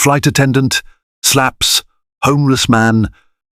Flight attendant slaps homeless man,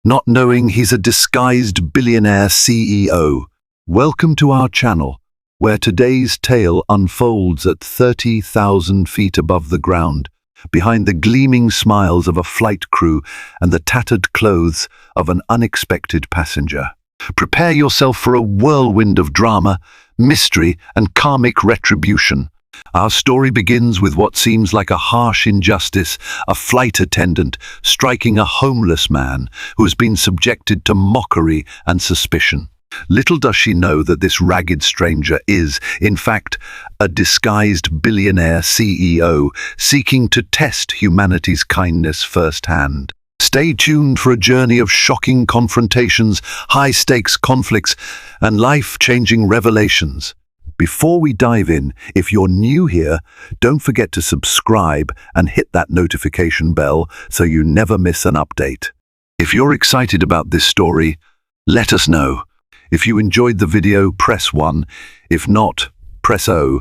not knowing he's a disguised billionaire CEO. Welcome to our channel, where today's tale unfolds at 30,000 feet above the ground, behind the gleaming smiles of a flight crew and the tattered clothes of an unexpected passenger. Prepare yourself for a whirlwind of drama, mystery, and karmic retribution. Our story begins with what seems like a harsh injustice, a flight attendant striking a homeless man who has been subjected to mockery and suspicion. Little does she know that this ragged stranger is, in fact, a disguised billionaire CEO seeking to test humanity's kindness firsthand. Stay tuned for a journey of shocking confrontations, high-stakes conflicts, and life-changing revelations. Before we dive in, if you're new here, don't forget to subscribe and hit that notification bell so you never miss an update. If you're excited about this story, let us know. If you enjoyed the video, press 1. If not, press O.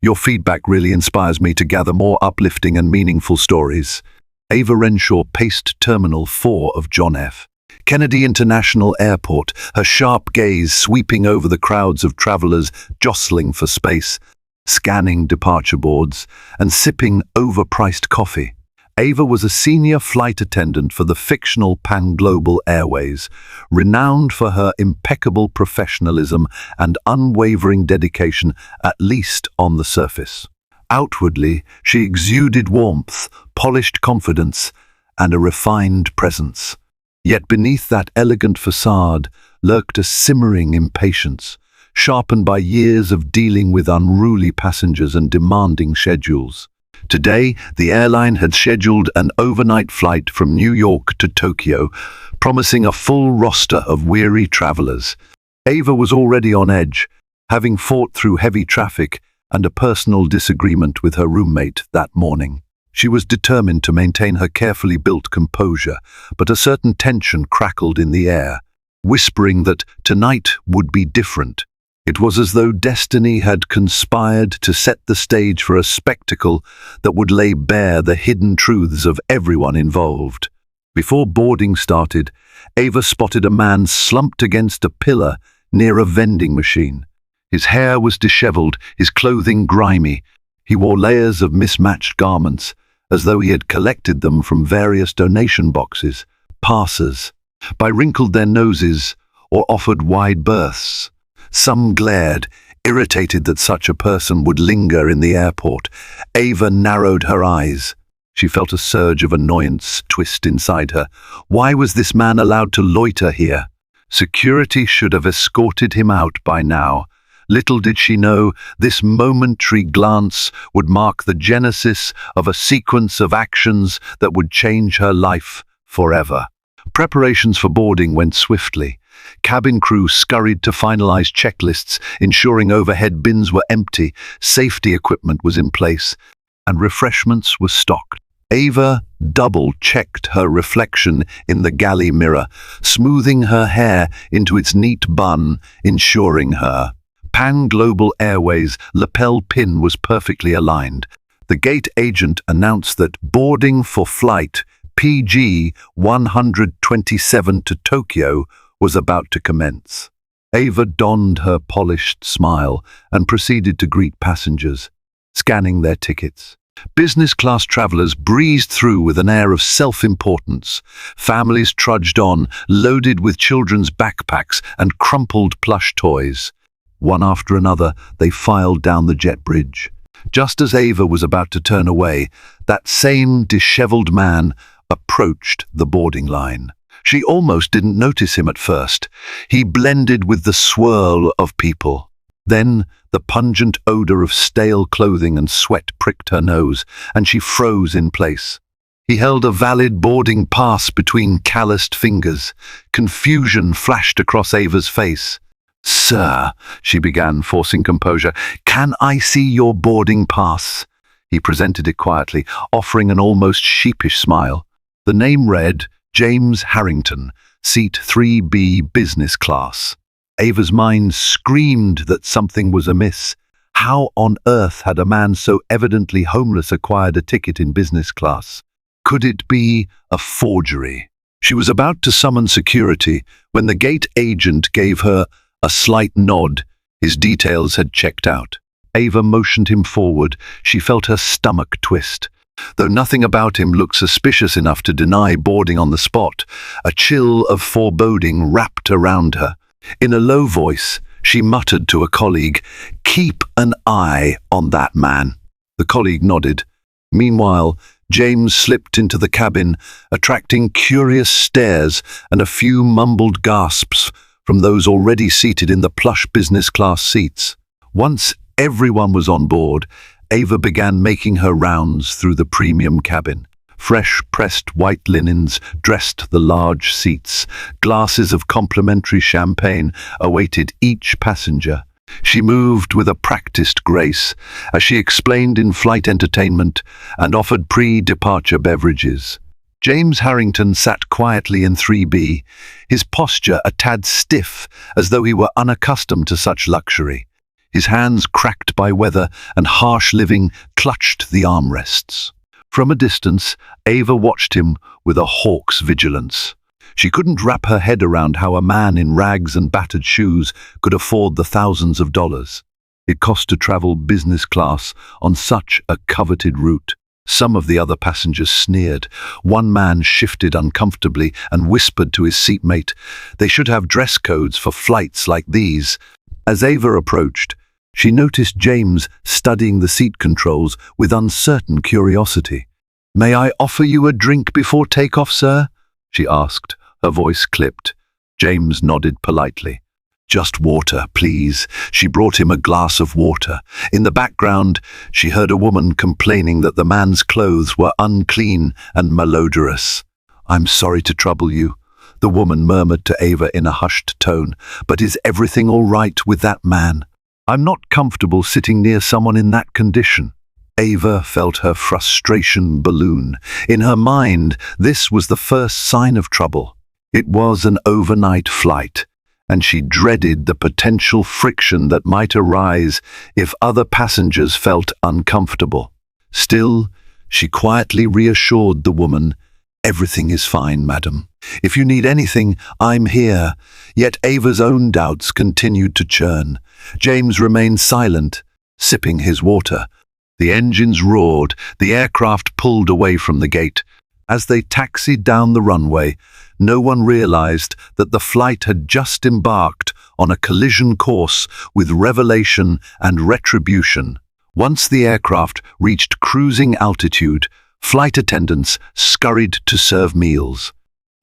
Your feedback really inspires me to gather more uplifting and meaningful stories. Ava Renshaw paced Terminal 4 of John F. Kennedy International Airport, her sharp gaze sweeping over the crowds of travelers jostling for space, scanning departure boards, and sipping overpriced coffee. Ava was a senior flight attendant for the fictional Pan Global Airways, renowned for her impeccable professionalism and unwavering dedication, at least on the surface. Outwardly, she exuded warmth, polished confidence, and a refined presence. Yet beneath that elegant facade lurked a simmering impatience, sharpened by years of dealing with unruly passengers and demanding schedules. Today, the airline had scheduled an overnight flight from New York to Tokyo, promising a full roster of weary travelers. Ava was already on edge, having fought through heavy traffic and a personal disagreement with her roommate that morning. She was determined to maintain her carefully built composure, but a certain tension crackled in the air, whispering that tonight would be different. It was as though destiny had conspired to set the stage for a spectacle that would lay bare the hidden truths of everyone involved. Before boarding started, Ava spotted a man slumped against a pillar near a vending machine. His hair was disheveled, his clothing grimy. He wore layers of mismatched garments, as though he had collected them from various donation boxes. Passers by wrinkled their noses or offered wide berths. Some glared, irritated that such a person would linger in the airport. Ava narrowed her eyes. She felt a surge of annoyance twist inside her. Why was this man allowed to loiter here? Security should have escorted him out by now. Little did she know, this momentary glance would mark the genesis of a sequence of actions that would change her life forever. Preparations for boarding went swiftly. Cabin crew scurried to finalize checklists, ensuring overhead bins were empty, safety equipment was in place, and refreshments were stocked. Ava double-checked her reflection in the galley mirror, smoothing her hair into its neat bun, ensuring her Pan Global Airways lapel pin was perfectly aligned. The gate agent announced that boarding for flight PG 127 to Tokyo was about to commence. Ava donned her polished smile and proceeded to greet passengers, scanning their tickets. Business class travelers breezed through with an air of self-importance. Families trudged on, loaded with children's backpacks and crumpled plush toys. One after another, they filed down the jet bridge. Just as Ava was about to turn away, that same disheveled man approached the boarding line. She almost didn't notice him at first. He blended with the swirl of people. Then the pungent odor of stale clothing and sweat pricked her nose, and she froze in place. He held a valid boarding pass between calloused fingers. Confusion flashed across Ava's face. "Sir," she began, forcing composure, "can I see your boarding pass?" He presented it quietly, offering an almost sheepish smile. The name read, James Harrington, seat 3B business class. Ava's mind screamed that something was amiss. How on earth had a man so evidently homeless acquired a ticket in business class? Could it be a forgery? She was about to summon security when the gate agent gave her a slight nod. His details had checked out. Ava motioned him forward. She felt her stomach twist. Though nothing about him looked suspicious enough to deny boarding on the spot, a chill of foreboding wrapped around her. In a low voice, she muttered to a colleague, "Keep an eye on that man." The colleague nodded. Meanwhile, James slipped into the cabin, attracting curious stares and a few mumbled gasps from those already seated in the plush business class seats. Once everyone was on board, Ava began making her rounds through the premium cabin. Fresh pressed white linens dressed the large seats. Glasses of complimentary champagne awaited each passenger. She moved with a practiced grace as she explained in-flight entertainment and offered pre-departure beverages. James Harrington sat quietly in 3B, his posture a tad stiff as though he were unaccustomed to such luxury. His hands, cracked by weather and harsh living, clutched the armrests. From a distance, Ava watched him with a hawk's vigilance. She couldn't wrap her head around how a man in rags and battered shoes could afford the thousands of dollars it cost to travel business class on such a coveted route. Some of the other passengers sneered. One man shifted uncomfortably and whispered to his seatmate, "They should have dress codes for flights like these." As Ava approached, she noticed James studying the seat controls with uncertain curiosity. "May I offer you a drink before takeoff, sir?" she asked, her voice clipped. James nodded politely. "Just water, please." She brought him a glass of water. In the background, she heard a woman complaining that the man's clothes were unclean and malodorous. "I'm sorry to trouble you," the woman murmured to Ava in a hushed tone, "but is everything all right with that man? I'm not comfortable sitting near someone in that condition." Ava felt her frustration balloon. In her mind, this was the first sign of trouble. It was an overnight flight, and she dreaded the potential friction that might arise if other passengers felt uncomfortable. Still, she quietly reassured the woman, "Everything is fine, madam. If you need anything, I'm here." Yet Ava's own doubts continued to churn. James remained silent, sipping his water. The engines roared, the aircraft pulled away from the gate. As they taxied down the runway, no one realized that the flight had just embarked on a collision course with revelation and retribution. Once the aircraft reached cruising altitude, flight attendants scurried to serve meals.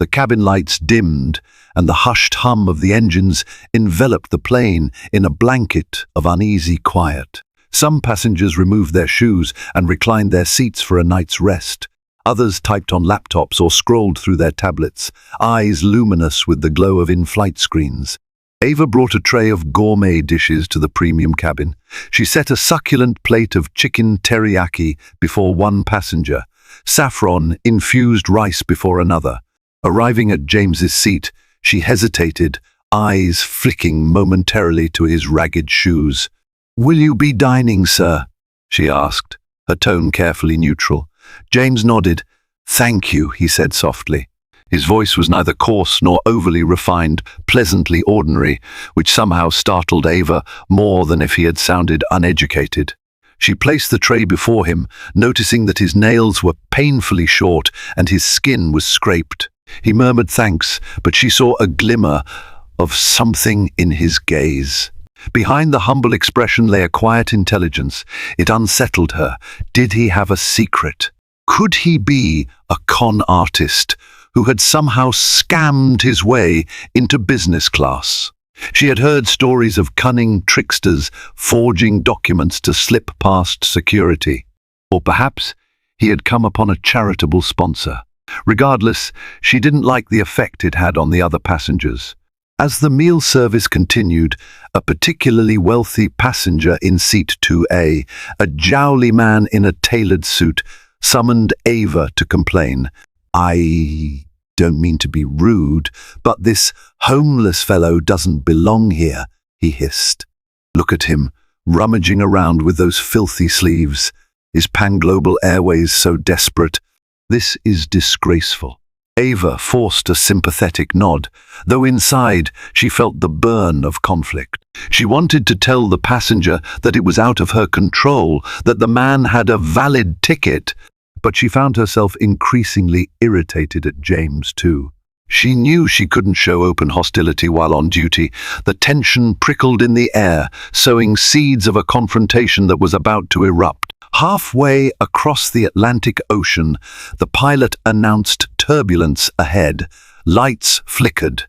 The cabin lights dimmed, and the hushed hum of the engines enveloped the plane in a blanket of uneasy quiet. Some passengers removed their shoes and reclined their seats for a night's rest. Others typed on laptops or scrolled through their tablets, eyes luminous with the glow of in-flight screens. Ava brought a tray of gourmet dishes to the premium cabin. She set a succulent plate of chicken teriyaki before one passenger, saffron-infused rice before another. Arriving at James's seat, she hesitated, eyes flicking momentarily to his ragged shoes. "Will you be dining, sir?" she asked, her tone carefully neutral. James nodded. "Thank you," he said softly. His voice was neither coarse nor overly refined, pleasantly ordinary, which somehow startled Ava more than if he had sounded uneducated. She placed the tray before him, noticing that his nails were painfully short and his skin was scraped. He murmured thanks, but she saw a glimmer of something in his gaze. Behind the humble expression lay a quiet intelligence. It unsettled her. Did he have a secret? Could he be a con artist who had somehow scammed his way into business class? She had heard stories of cunning tricksters forging documents to slip past security. Or perhaps he had come upon a charitable sponsor. Regardless, she didn't like the effect it had on the other passengers. As the meal service continued, a particularly wealthy passenger in seat 2A, a jowly man in a tailored suit, summoned Ava to complain. "I don't mean to be rude, but this homeless fellow doesn't belong here," he hissed. "Look at him, rummaging around with those filthy sleeves. Is Pan Global Airways so desperate?" This is disgraceful. Ava forced a sympathetic nod, though inside she felt the burn of conflict. She wanted to tell the passenger that it was out of her control, that the man had a valid ticket, but she found herself increasingly irritated at James too. She knew she couldn't show open hostility while on duty. The tension prickled in the air, sowing seeds of a confrontation that was about to erupt. Halfway across the Atlantic Ocean, the pilot announced turbulence ahead. Lights flickered.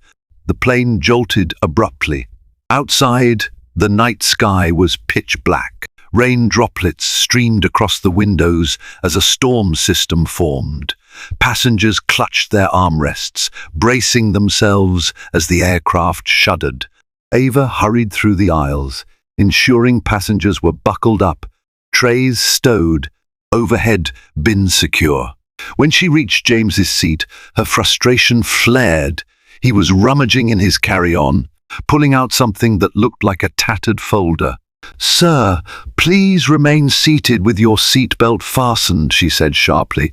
The plane jolted abruptly. Outside, the night sky was pitch black. Rain droplets streamed across the windows as a storm system formed. Passengers clutched their armrests, bracing themselves as the aircraft shuddered. Ava hurried through the aisles, ensuring passengers were buckled up, trays stowed, overhead bins secure. When she reached James's seat, her frustration flared. He was rummaging in his carry-on, pulling out something that looked like a tattered folder. "Sir, please remain seated with your seatbelt fastened," she said sharply.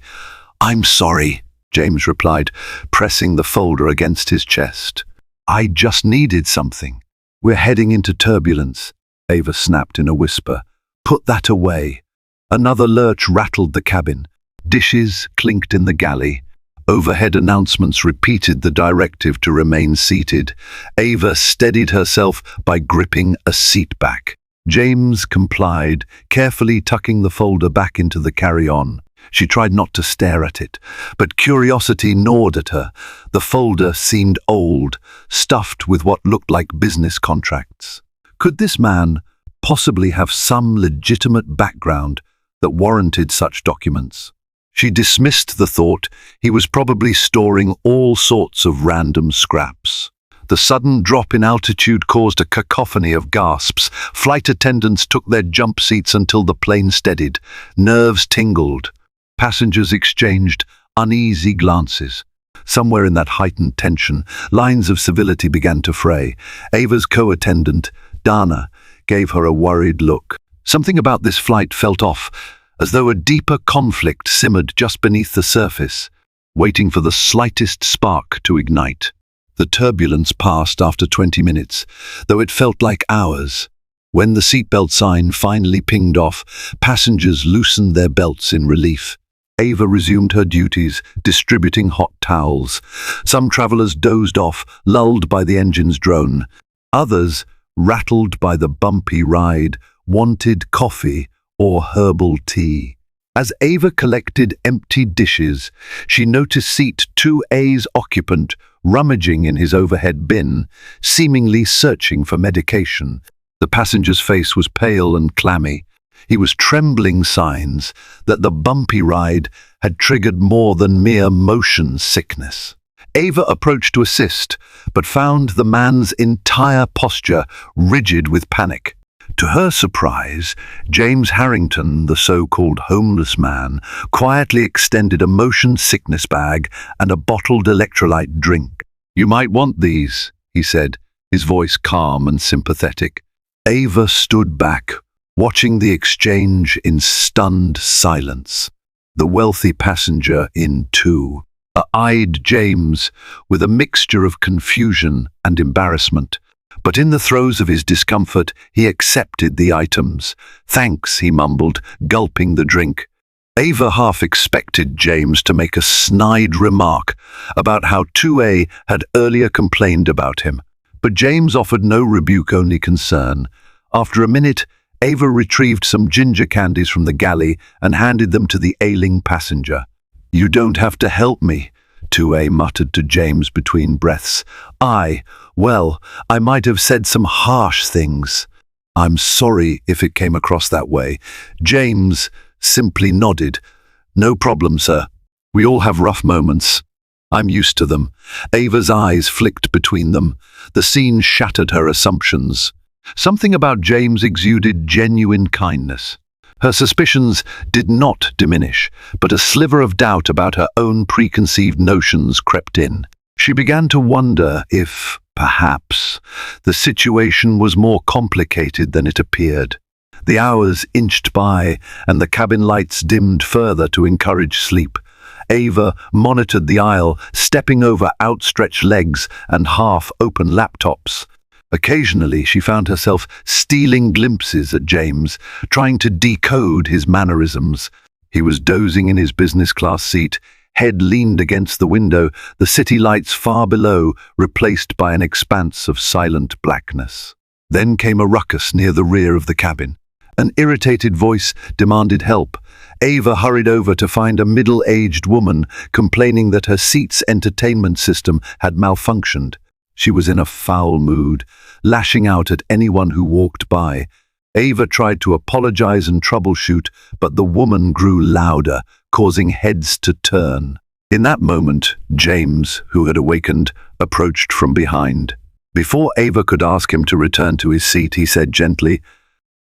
"I'm sorry," James replied, pressing the folder against his chest. "I just needed something." "We're heading into turbulence," Ava snapped in a whisper. "Put that away." Another lurch rattled the cabin. Dishes clinked in the galley. Overhead announcements repeated the directive to remain seated. Ava steadied herself by gripping a seat back. James complied, carefully tucking the folder back into the carry-on. She tried not to stare at it, but curiosity gnawed at her. The folder seemed old, stuffed with what looked like business contracts. Could this man possibly have some legitimate background that warranted such documents? She dismissed the thought he was probably storing all sorts of random scraps. The sudden drop in altitude caused a cacophony of gasps. Flight attendants took their jump seats until the plane steadied. Nerves tingled. Passengers exchanged uneasy glances. Somewhere in that heightened tension, lines of civility began to fray. Ava's co-attendant, Dana, gave her a worried look. Something about this flight felt off, as though a deeper conflict simmered just beneath the surface, waiting for the slightest spark to ignite. The turbulence passed after 20 minutes, though it felt like hours. When the seatbelt sign finally pinged off, passengers loosened their belts in relief. Ava resumed her duties, distributing hot towels. Some travelers dozed off, lulled by the engine's drone. Others, rattled by the bumpy ride, wanted coffee or herbal tea. As Ava collected empty dishes, she noticed seat 2A's occupant rummaging in his overhead bin, seemingly searching for medication. The passenger's face was pale and clammy. He was trembling signs that the bumpy ride had triggered more than mere motion sickness. Ava approached to assist, but found the man's entire posture rigid with panic. To her surprise, James Harrington, the so-called homeless man, quietly extended a motion sickness bag and a bottled electrolyte drink. "You might want these," he said, his voice calm and sympathetic. Ava stood back, watching the exchange in stunned silence. The wealthy passenger in too eyed James with a mixture of confusion and embarrassment. But in the throes of his discomfort, he accepted the items. "Thanks," he mumbled, gulping the drink. Ava half expected James to make a snide remark about how 2A had earlier complained about him. But James offered no rebuke, only concern. After a minute, Ava retrieved some ginger candies from the galley and handed them to the ailing passenger. "You don't have to help me," 2A muttered to James between breaths. Well, I might have said some harsh things. "I'm sorry if it came across that way." James simply nodded. "No problem, sir. We all have rough moments. I'm used to them." Ava's eyes flicked between them. The scene shattered her assumptions. Something about James exuded genuine kindness. Her suspicions did not diminish, but a sliver of doubt about her own preconceived notions crept in. She began to wonder if, perhaps, the situation was more complicated than it appeared. The hours inched by, and the cabin lights dimmed further to encourage sleep. Ava monitored the aisle, stepping over outstretched legs and half-open laptops. Occasionally, she found herself stealing glimpses at James, trying to decode his mannerisms. He was dozing in his business-class seat, head leaned against the window, the city lights far below, replaced by an expanse of silent blackness. Then came a ruckus near the rear of the cabin. An irritated voice demanded help. Ava hurried over to find a middle-aged woman complaining that her seat's entertainment system had malfunctioned. She was in a foul mood, lashing out at anyone who walked by. Ava tried to apologize and troubleshoot, but the woman grew louder, causing heads to turn. In that moment, James, who had awakened, approached from behind. Before Ava could ask him to return to his seat, he said gently,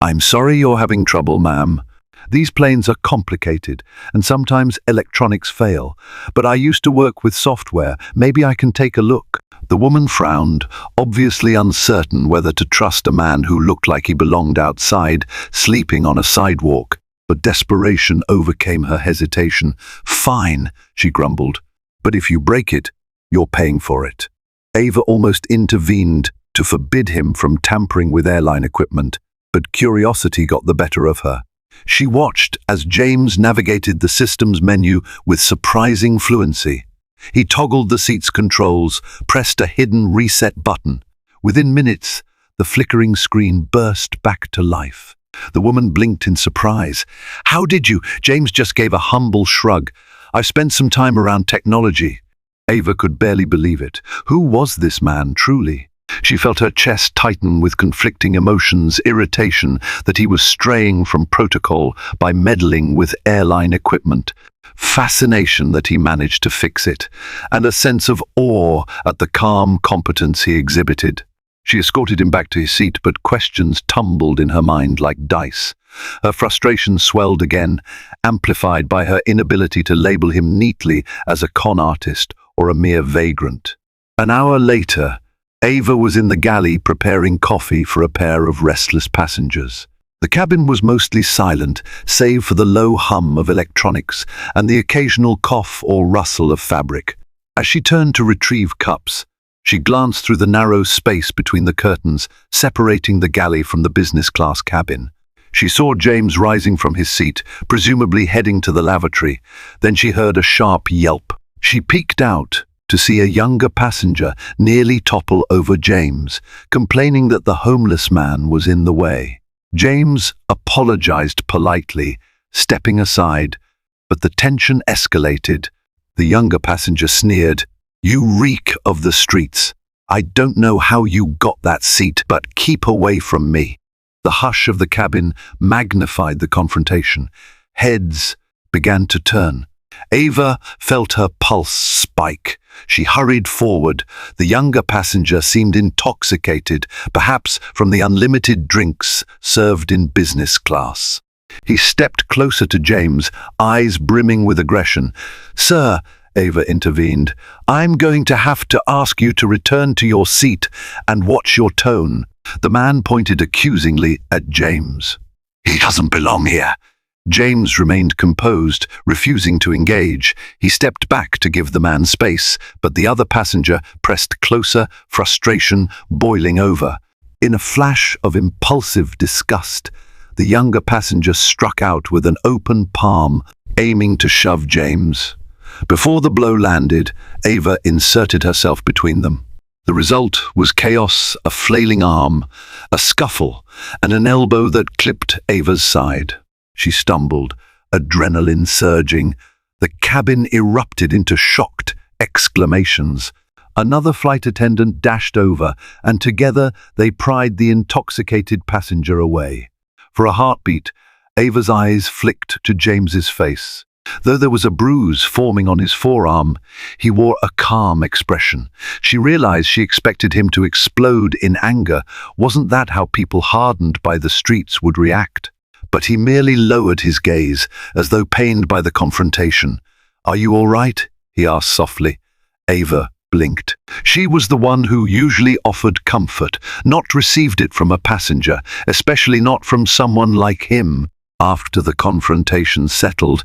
"I'm sorry you're having trouble, ma'am. These planes are complicated, and sometimes electronics fail, but I used to work with software. Maybe I can take a look." The woman frowned, obviously uncertain whether to trust a man who looked like he belonged outside, sleeping on a sidewalk. But desperation overcame her hesitation. "Fine," she grumbled, "but if you break it, you're paying for it." Ava almost intervened to forbid him from tampering with airline equipment, but curiosity got the better of her. She watched as James navigated the system's menu with surprising fluency. He toggled the seat's controls, pressed a hidden reset button. Within minutes, the flickering screen burst back to life. The woman blinked in surprise. "How did you?" James just gave a humble shrug. "I've spent some time around technology." Ava could barely believe it. Who was this man, truly? She felt her chest tighten with conflicting emotions, irritation that he was straying from protocol by meddling with airline equipment, fascination that he managed to fix it, and a sense of awe at the calm competence he exhibited. She escorted him back to his seat, but questions tumbled in her mind like dice. Her frustration swelled again, amplified by her inability to label him neatly as a con artist or a mere vagrant. An hour later, Ava was in the galley preparing coffee for a pair of restless passengers. The cabin was mostly silent, save for the low hum of electronics and the occasional cough or rustle of fabric. As she turned to retrieve cups, she glanced through the narrow space between the curtains, separating the galley from the business-class cabin. She saw James rising from his seat, presumably heading to the lavatory. Then she heard a sharp yelp. She peeked out to see a younger passenger nearly topple over James, complaining that the homeless man was in the way. James apologized politely, stepping aside, but the tension escalated. The younger passenger sneered, "You reek of the streets. I don't know how you got that seat, but keep away from me." The hush of the cabin magnified the confrontation. Heads began to turn. Ava felt her pulse spike. She hurried forward. The younger passenger seemed intoxicated, perhaps from the unlimited drinks served in business class. He stepped closer to James, eyes brimming with aggression. "Sir," Ava intervened, "I'm going to have to ask you to return to your seat and watch your tone." The man pointed accusingly at James. "He doesn't belong here." James remained composed, refusing to engage. He stepped back to give the man space, but the other passenger pressed closer, frustration boiling over. In a flash of impulsive disgust, the younger passenger struck out with an open palm, aiming to shove James. Before the blow landed, Ava inserted herself between them. The result was chaos, a flailing arm, a scuffle, and an elbow that clipped Ava's side. She stumbled, adrenaline surging. The cabin erupted into shocked exclamations. Another flight attendant dashed over, and together they pried the intoxicated passenger away. For a heartbeat, Ava's eyes flicked to James's face. Though there was a bruise forming on his forearm, he wore a calm expression. She realized she expected him to explode in anger. Wasn't that how people hardened by the streets would react? But he merely lowered his gaze, as though pained by the confrontation. "Are you all right?" he asked softly. Ava blinked. She was the one who usually offered comfort, not received it from a passenger, especially not from someone like him. After the confrontation settled,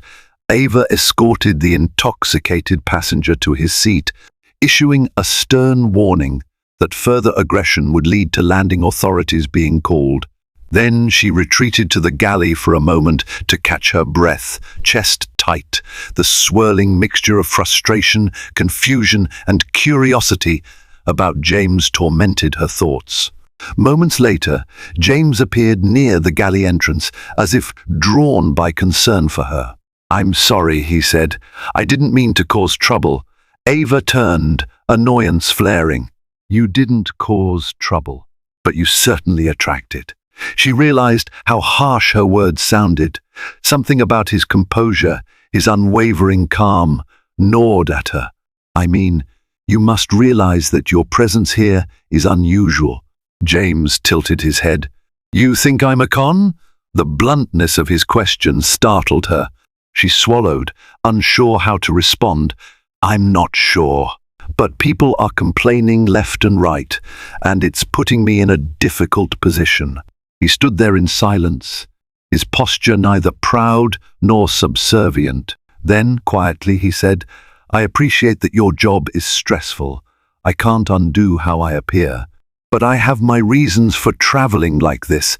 Ava escorted the intoxicated passenger to his seat, issuing a stern warning that further aggression would lead to landing authorities being called. Then she retreated to the galley for a moment to catch her breath, chest tight. The swirling mixture of frustration, confusion, and curiosity about James tormented her thoughts. Moments later, James appeared near the galley entrance, as if drawn by concern for her. "I'm sorry," he said. "I didn't mean to cause trouble." Ava turned, annoyance flaring. "You didn't cause trouble, but you certainly attract it." She realized how harsh her words sounded. Something about his composure, his unwavering calm, gnawed at her. "I mean, you must realize that your presence here is unusual." James tilted his head. "You think I'm a con?" The bluntness of his question startled her. She swallowed, unsure how to respond. "I'm not sure. But people are complaining left and right, and it's putting me in a difficult position." He stood there in silence, his posture neither proud nor subservient. Then, quietly, he said, "I appreciate that your job is stressful. I can't undo how I appear. But I have my reasons for traveling like this."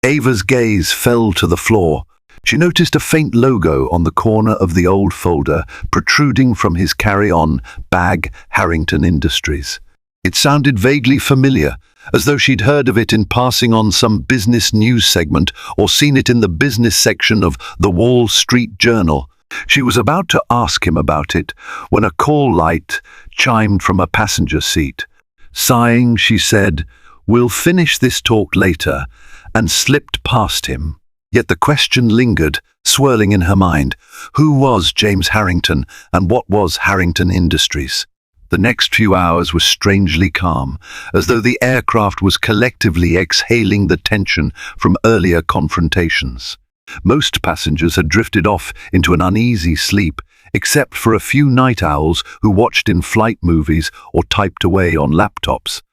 Ava's gaze fell to the floor. She noticed a faint logo on the corner of the old folder, protruding from his carry-on bag, Harrington Industries. It sounded vaguely familiar, as though she'd heard of it in passing on some business news segment or seen it in the business section of the Wall Street Journal. She was about to ask him about it when a call light chimed from a passenger seat. Sighing, she said, "We'll finish this talk later," and slipped past him. Yet the question lingered, swirling in her mind. Who was James Harrington, and what was Harrington Industries? The next few hours were strangely calm, as though the aircraft was collectively exhaling the tension from earlier confrontations. Most passengers had drifted off into an uneasy sleep, except for a few night owls who watched in-flight movies or typed away on laptops.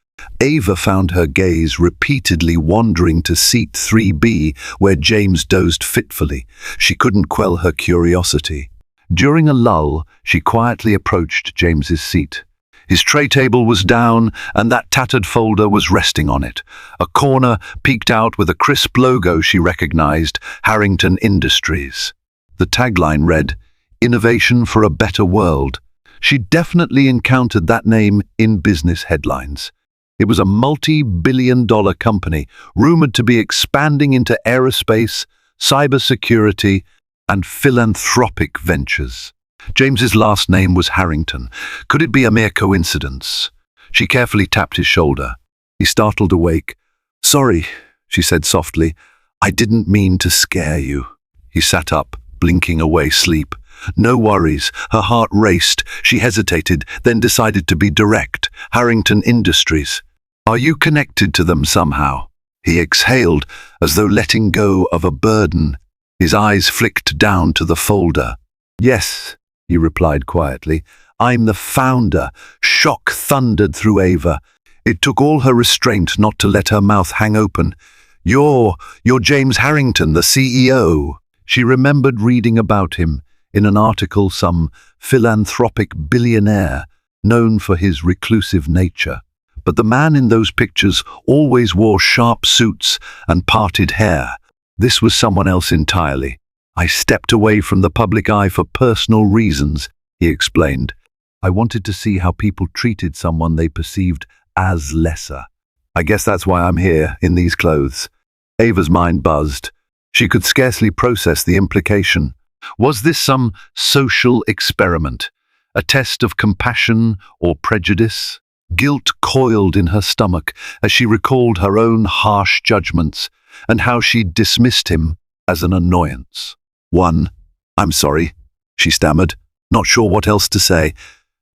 Ava found her gaze repeatedly wandering to seat 3B, where James dozed fitfully. She couldn't quell her curiosity. During a lull, she quietly approached James's seat. His tray table was down, and that tattered folder was resting on it. A corner peeked out with a crisp logo she recognized, Harrington Industries. The tagline read, "Innovation for a Better World." She'd definitely encountered that name in business headlines. It was a multi-billion-dollar company, rumored to be expanding into aerospace, cybersecurity, and philanthropic ventures. James's last name was Harrington. Could it be a mere coincidence? She carefully tapped his shoulder. He startled awake. "Sorry," she said softly. "I didn't mean to scare you." He sat up, blinking away sleep. "No worries." Her heart raced. She hesitated, then decided to be direct. "Harrington Industries. Are you connected to them somehow?" He exhaled, as though letting go of a burden. His eyes flicked down to the folder. "Yes," he replied quietly. "I'm the founder." Shock thundered through Ava. It took all her restraint not to let her mouth hang open. You're James Harrington, the CEO." She remembered reading about him in an article, some philanthropic billionaire known for his reclusive nature. But the man in those pictures always wore sharp suits and parted hair. This was someone else entirely. "I stepped away from the public eye for personal reasons," he explained. "I wanted to see how people treated someone they perceived as lesser. I guess that's why I'm here, in these clothes." Ava's mind buzzed. She could scarcely process the implication. Was this some social experiment? A test of compassion or prejudice? Guilt coiled in her stomach as she recalled her own harsh judgments and how she'd dismissed him as an annoyance. "I'm sorry," she stammered, not sure what else to say.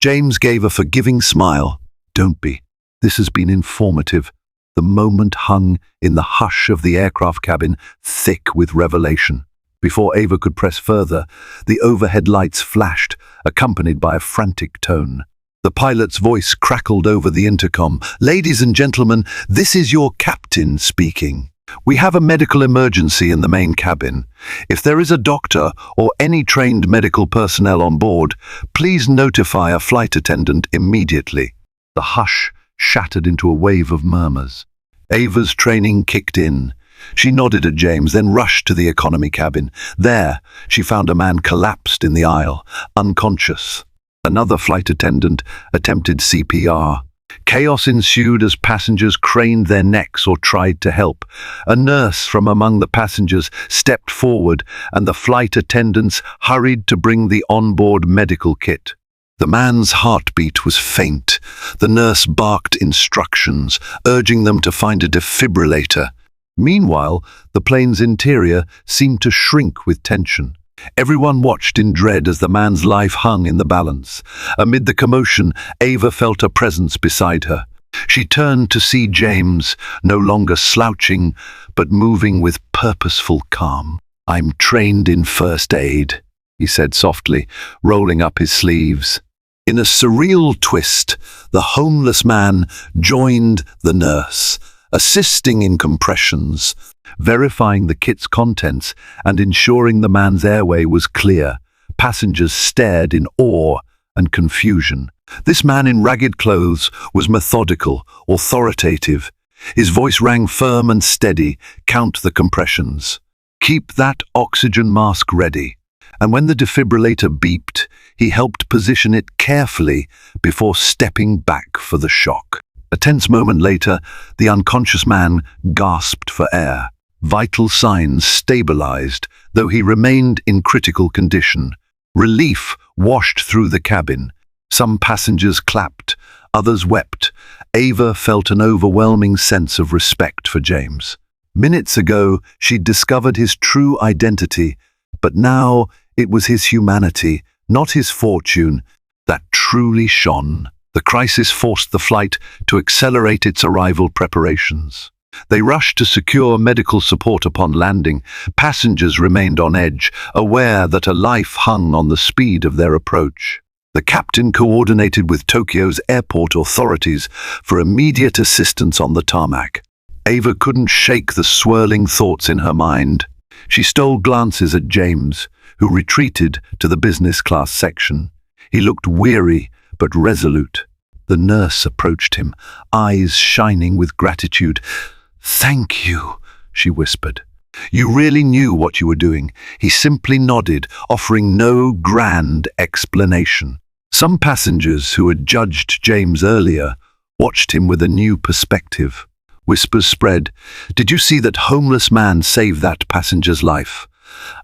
James gave a forgiving smile. "Don't be. This has been informative." The moment hung in the hush of the aircraft cabin, thick with revelation. Before Ava could press further, the overhead lights flashed, accompanied by a frantic tone. The pilot's voice crackled over the intercom. "Ladies and gentlemen, this is your captain speaking." "We have a medical emergency in the main cabin. If there is a doctor or any trained medical personnel on board, please notify a flight attendant immediately." The hush shattered into a wave of murmurs. Ava's training kicked in. She nodded at James, then rushed to the economy cabin. There, she found a man collapsed in the aisle, unconscious. Another flight attendant attempted CPR. Chaos ensued as passengers craned their necks or tried to help. A nurse from among the passengers stepped forward, and the flight attendants hurried to bring the onboard medical kit. The man's heartbeat was faint. The nurse barked instructions, urging them to find a defibrillator. Meanwhile, the plane's interior seemed to shrink with tension. Everyone watched in dread as the man's life hung in the balance. Amid the commotion, Ava felt a presence beside her. She turned to see James, no longer slouching, but moving with purposeful calm. "I'm trained in first aid," he said softly, rolling up his sleeves. In a surreal twist, the homeless man joined the nurse, assisting in compressions, verifying the kit's contents and ensuring the man's airway was clear. Passengers stared in awe and confusion. This man in ragged clothes was methodical, authoritative. His voice rang firm and steady. "Count the compressions. Keep that oxygen mask ready." And when the defibrillator beeped, he helped position it carefully before stepping back for the shock. A tense moment later, the unconscious man gasped for air. Vital signs stabilized, though he remained in critical condition. Relief washed through the cabin. Some passengers clapped, others wept. Ava felt an overwhelming sense of respect for James. Minutes ago, she'd discovered his true identity, but now it was his humanity, not his fortune, that truly shone. The crisis forced the flight to accelerate its arrival preparations. They rushed to secure medical support upon landing. Passengers remained on edge, aware that a life hung on the speed of their approach. The captain coordinated with Tokyo's airport authorities for immediate assistance on the tarmac. Ava couldn't shake the swirling thoughts in her mind. She stole glances at James, who retreated to the business class section. He looked weary but resolute. The nurse approached him, eyes shining with gratitude. "Thank you," she whispered. "You really knew what you were doing." He simply nodded, offering no grand explanation. Some passengers who had judged James earlier watched him with a new perspective. Whispers spread. "Did you see that homeless man save that passenger's life?"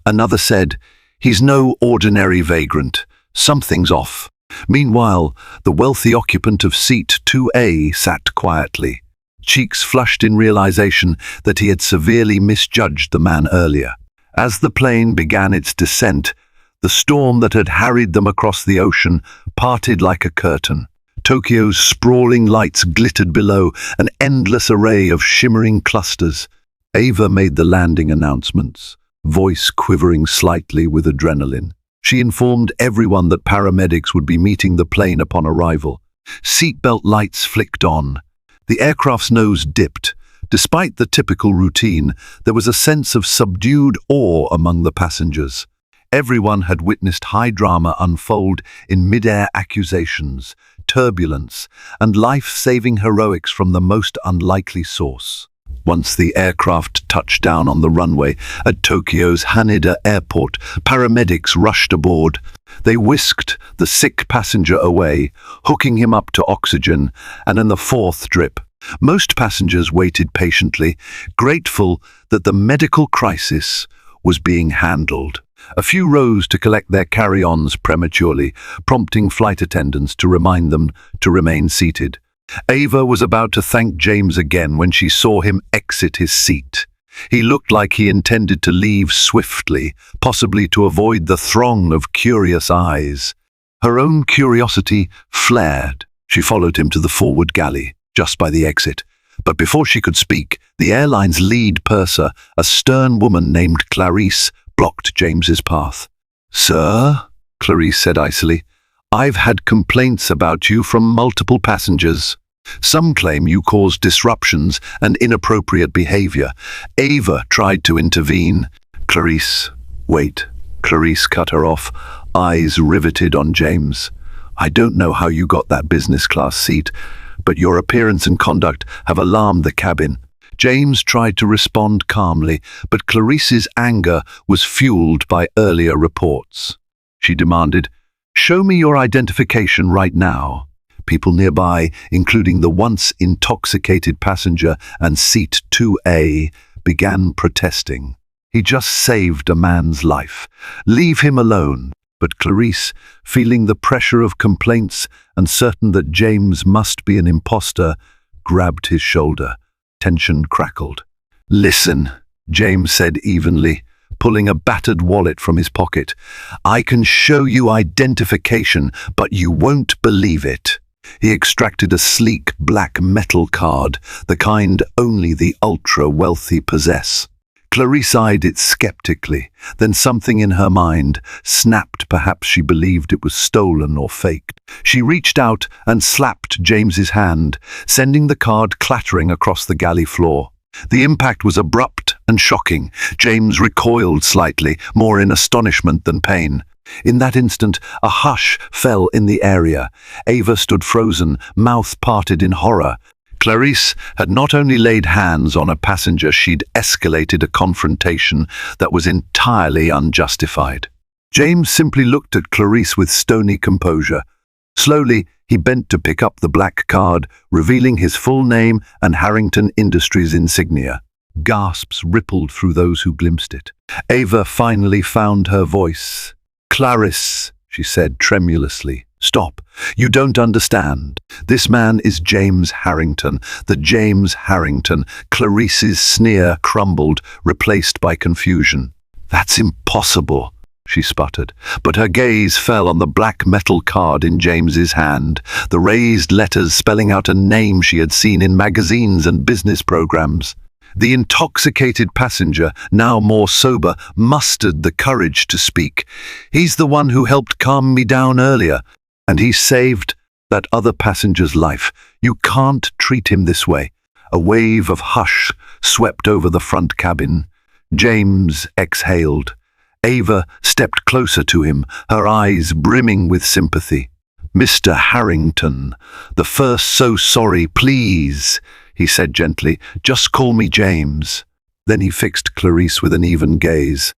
Another said, "He's no ordinary vagrant. Something's off." Meanwhile, the wealthy occupant of seat 2A sat quietly, cheeks flushed in realization that he had severely misjudged the man earlier. As the plane began its descent, the storm that had harried them across the ocean parted like a curtain. Tokyo's sprawling lights glittered below, an endless array of shimmering clusters. Ava made the landing announcements, voice quivering slightly with adrenaline. She informed everyone that paramedics would be meeting the plane upon arrival. Seatbelt lights flicked on. The aircraft's nose dipped. Despite the typical routine, there was a sense of subdued awe among the passengers. Everyone had witnessed high drama unfold in mid-air accusations, turbulence, and life-saving heroics from the most unlikely source. Once the aircraft touched down on the runway at Tokyo's Haneda Airport, paramedics rushed aboard. They whisked the sick passenger away, hooking him up to oxygen, and in the fourth drip, most passengers waited patiently, grateful that the medical crisis was being handled. A few rose to collect their carry-ons prematurely, prompting flight attendants to remind them to remain seated. Ava was about to thank James again when she saw him exit his seat. He looked like he intended to leave swiftly, possibly to avoid the throng of curious eyes. Her own curiosity flared. She followed him to the forward galley, just by the exit. But before she could speak, the airline's lead purser, a stern woman named Clarice, blocked James's path. "Sir," Clarice said icily, "I've had complaints about you from multiple passengers." Some claim you caused disruptions and inappropriate behavior. Ava tried to intervene. Wait. Clarice cut her off, eyes riveted on James. I don't know how you got that business class seat, but your appearance and conduct have alarmed the cabin. James tried to respond calmly, but Clarice's anger was fueled by earlier reports. She demanded, "Show me your identification right now." People nearby, including the once intoxicated passenger and seat 2A, began protesting. He just saved a man's life. Leave him alone. But Clarice, feeling the pressure of complaints and certain that James must be an imposter, grabbed his shoulder. Tension crackled. "Listen," James said evenly, pulling a battered wallet from his pocket. "I can show you identification, but you won't believe it." He extracted a sleek black metal card, the kind only the ultra-wealthy possess. Clarice eyed it skeptically, then something in her mind snapped. Perhaps she believed it was stolen or faked. She reached out and slapped James's hand, sending the card clattering across the galley floor. The impact was abrupt and shocking. James recoiled slightly, more in astonishment than pain. In that instant, a hush fell in the area. Ava stood frozen, mouth parted in horror. Clarice had not only laid hands on a passenger, she'd escalated a confrontation that was entirely unjustified. James simply looked at Clarice with stony composure. Slowly, he bent to pick up the black card, revealing his full name and Harrington Industries insignia. Gasps rippled through those who glimpsed it. Ava finally found her voice. "Clarice," she said tremulously. "Stop. You don't understand. This man is James Harrington, the James Harrington." Clarice's sneer crumbled, replaced by confusion. "That's impossible," she sputtered, but her gaze fell on the black metal card in James's hand, the raised letters spelling out a name she had seen in magazines and business programs. The intoxicated passenger, now more sober, mustered the courage to speak. "He's the one who helped calm me down earlier, and he saved that other passenger's life. You can't treat him this way." A wave of hush swept over the front cabin. James exhaled. Ava stepped closer to him, her eyes brimming with sympathy. "Mr. Harrington, the first so sorry, please," he said gently. "Just call me James." Then he fixed Clarice with an even gaze.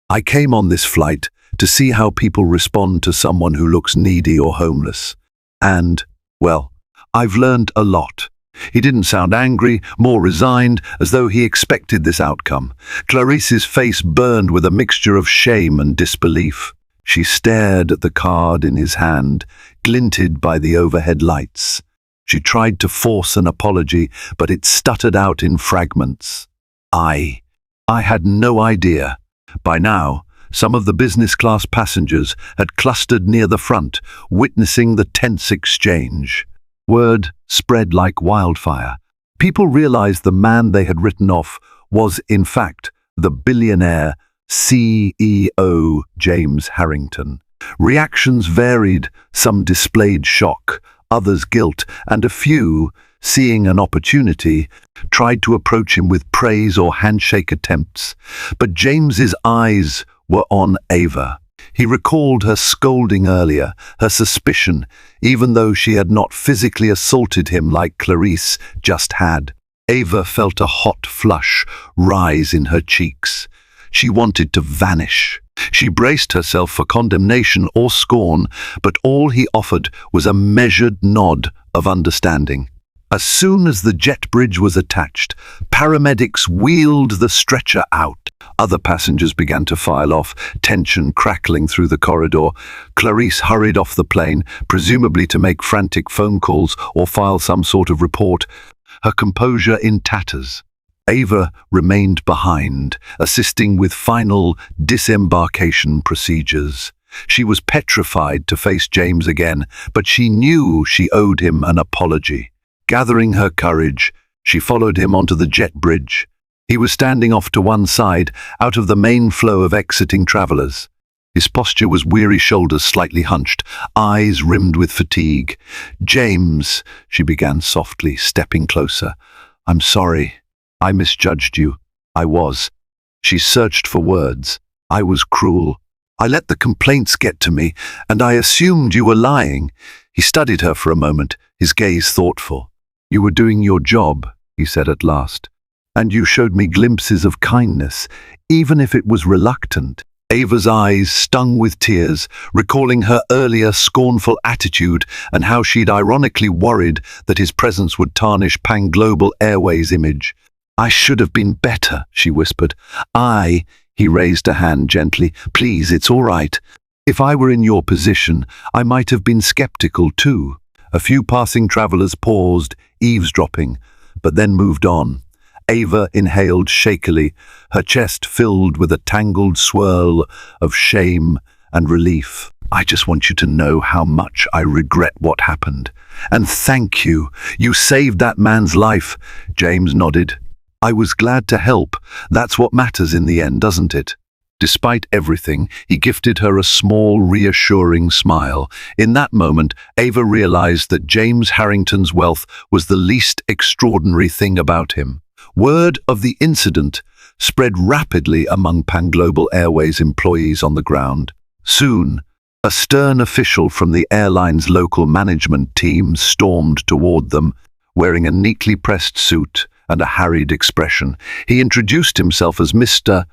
"I came on this flight to see how people respond to someone who looks needy or homeless. And, well, I've learned a lot." He didn't sound angry, more resigned, as though he expected this outcome. Clarice's face burned with a mixture of shame and disbelief. She stared at the card in his hand, glinted by the overhead lights. She tried to force an apology, but it stuttered out in fragments. I had no idea." By now, some of the business class passengers had clustered near the front, witnessing the tense exchange. Word spread like wildfire. People realized the man they had written off was, in fact, the billionaire CEO James Harrington. Reactions varied. Some displayed shock, others guilt, and a few, seeing an opportunity, tried to approach him with praise or handshake attempts. But James's eyes were on Ava. He recalled her scolding earlier, her suspicion, even though she had not physically assaulted him like Clarice just had. Ava felt a hot flush rise in her cheeks. She wanted to vanish. She braced herself for condemnation or scorn, but all he offered was a measured nod of understanding. As soon as the jet bridge was attached, paramedics wheeled the stretcher out. Other passengers began to file off, tension crackling through the corridor. Clarice hurried off the plane, presumably to make frantic phone calls or file some sort of report, her composure in tatters. Ava remained behind, assisting with final disembarkation procedures. She was petrified to face James again, but she knew she owed him an apology. Gathering her courage, she followed him onto the jet bridge. He was standing off to one side, out of the main flow of exiting travelers. His posture was weary, shoulders slightly hunched, eyes rimmed with fatigue. "James," she began softly, stepping closer. "I'm sorry. I misjudged you. I was." She searched for words. "I was cruel. I let the complaints get to me, and I assumed you were lying." He studied her for a moment, his gaze thoughtful. "You were doing your job," he said at last, "and you showed me glimpses of kindness, even if it was reluctant." Ava's eyes stung with tears, recalling her earlier scornful attitude and how she'd ironically worried that his presence would tarnish Pan Global Airways' image. "I should have been better," she whispered. He raised a hand gently. "Please, it's all right. If I were in your position, I might have been skeptical too." A few passing travelers paused, eavesdropping, but then moved on. Ava inhaled shakily, her chest filled with a tangled swirl of shame and relief. "I just want you to know how much I regret what happened. And thank you. You saved that man's life." James nodded. "I was glad to help. That's what matters in the end, doesn't it?" Despite everything, he gifted her a small, reassuring smile. In that moment, Ava realized that James Harrington's wealth was the least extraordinary thing about him. Word of the incident spread rapidly among Pan Global Airways employees on the ground. Soon, a stern official from the airline's local management team stormed toward them, wearing a neatly pressed suit and a harried expression. He introduced himself as Mr.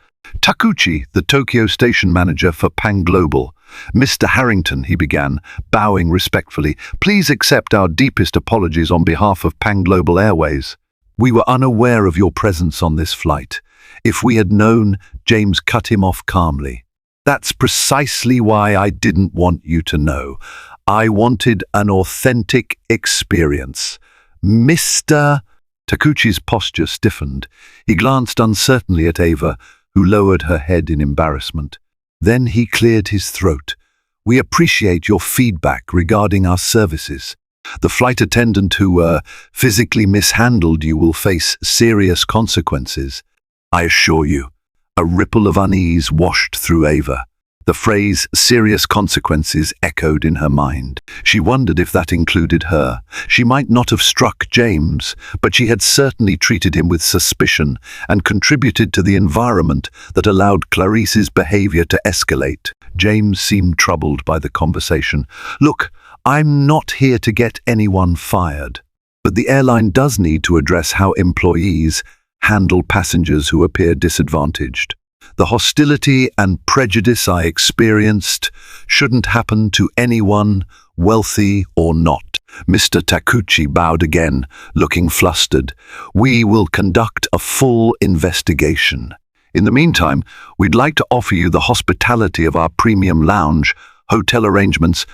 Takuchi, the Tokyo station manager for Pan Global. "Mr. Harrington," he began, bowing respectfully, "please accept our deepest apologies on behalf of Pan Global Airways. We were unaware of your presence on this flight. If we had known," James cut him off calmly. "That's precisely why I didn't want you to know. I wanted an authentic experience." "Mr. Takuchi's posture stiffened. He glanced uncertainly at Ava, who lowered her head in embarrassment. Then he cleared his throat. "We appreciate your feedback regarding our services. The flight attendant who physically mishandled you will face serious consequences, I assure you." A ripple of unease washed through Ava. The phrase "serious consequences" echoed in her mind. She wondered if that included her. She might not have struck James, but she had certainly treated him with suspicion and contributed to the environment that allowed Clarice's behavior to escalate. James seemed troubled by the conversation. "Look, I'm not here to get anyone fired, but the airline does need to address how employees handle passengers who appear disadvantaged. The hostility and prejudice I experienced shouldn't happen to anyone, wealthy or not." Mr. Takuchi bowed again, looking flustered. "We will conduct a full investigation. In the meantime, we'd like to offer you the hospitality of our premium lounge, hotel arrangements,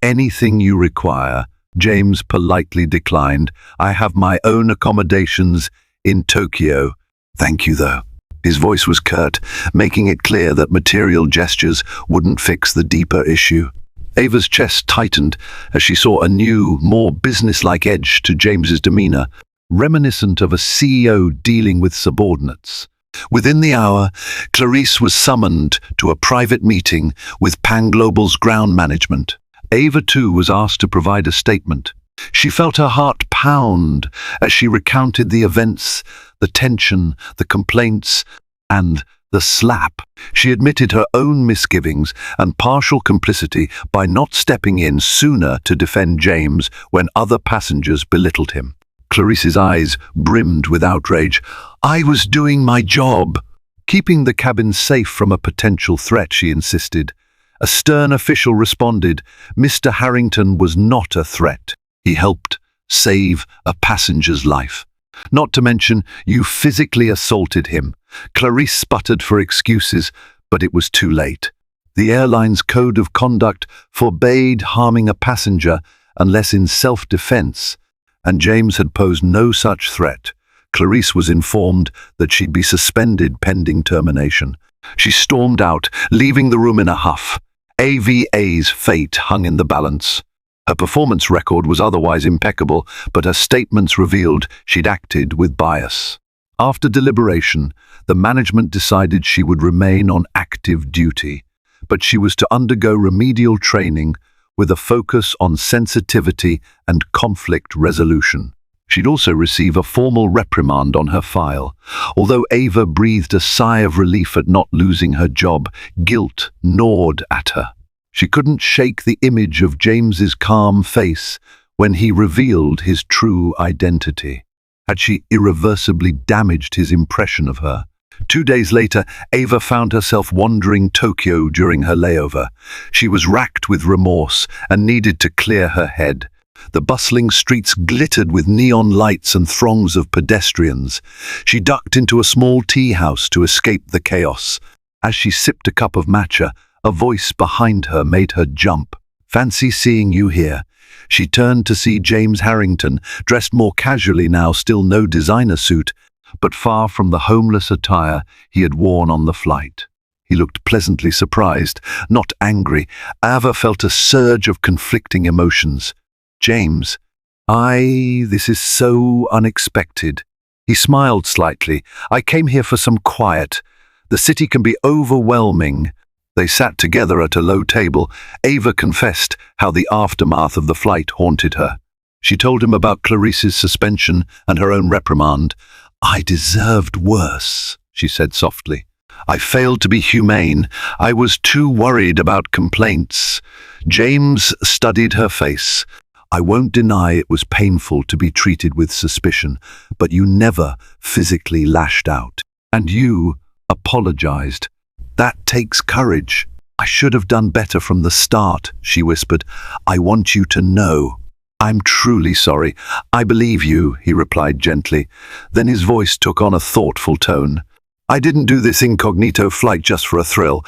anything you require." James politely declined. "I have my own accommodations in Tokyo. Thank you, though." His voice was curt, making it clear that material gestures wouldn't fix the deeper issue. Ava's chest tightened as she saw a new, more businesslike edge to James's demeanor, reminiscent of a CEO dealing with subordinates. Within the hour, Clarice was summoned to a private meeting with Pan Global's ground management. Ava, too, was asked to provide a statement. She felt her heart pound as she recounted the events, the tension, the complaints, and the slap. She admitted her own misgivings and partial complicity by not stepping in sooner to defend James when other passengers belittled him. Clarice's eyes brimmed with outrage. "I was doing my job." "Keeping the cabin safe from a potential threat," she insisted. A stern official responded, "Mr. Harrington was not a threat. He helped save a passenger's life. Not to mention, you physically assaulted him." Clarice sputtered for excuses, but it was too late. The airline's code of conduct forbade harming a passenger unless in self-defense, and James had posed no such threat. Clarice was informed that she'd be suspended pending termination. She stormed out, leaving the room in a huff. AVA's fate hung in the balance. Her performance record was otherwise impeccable, but her statements revealed she'd acted with bias. After deliberation, the management decided she would remain on active duty. but she was to undergo remedial training with a focus on sensitivity and conflict resolution. She'd also receive a formal reprimand on her file. Although Ava breathed a sigh of relief at not losing her job, guilt gnawed at her. She couldn't shake the image of James's calm face when he revealed his true identity. Had she irreversibly damaged his impression of her? 2 days later, Ava found herself wandering Tokyo during her layover. She was racked with remorse and needed to clear her head. The bustling streets glittered with neon lights and throngs of pedestrians. She ducked into a small tea house to escape the chaos. As she sipped a cup of matcha, a voice behind her made her jump. "Fancy seeing you here." She turned to see James Harrington, dressed more casually now, still no designer suit, but far from the homeless attire he had worn on the flight. He looked pleasantly surprised, not angry. Ava felt a surge of conflicting emotions. "James, this is so unexpected." He smiled slightly. "I came here for some quiet. The city can be overwhelming." They sat together at a low table. Ava confessed how the aftermath of the flight haunted her. She told him about Clarice's suspension and her own reprimand. "I deserved worse," she said softly. "I failed to be humane. I was too worried about complaints." James studied her face. "I won't deny it was painful to be treated with suspicion, but you never physically lashed out. And you apologized. That takes courage." "I should have done better from the start," she whispered. "I want you to know." "I'm truly sorry. I believe you," he replied gently. Then his voice took on a thoughtful tone. "I didn't do this incognito flight just for a thrill.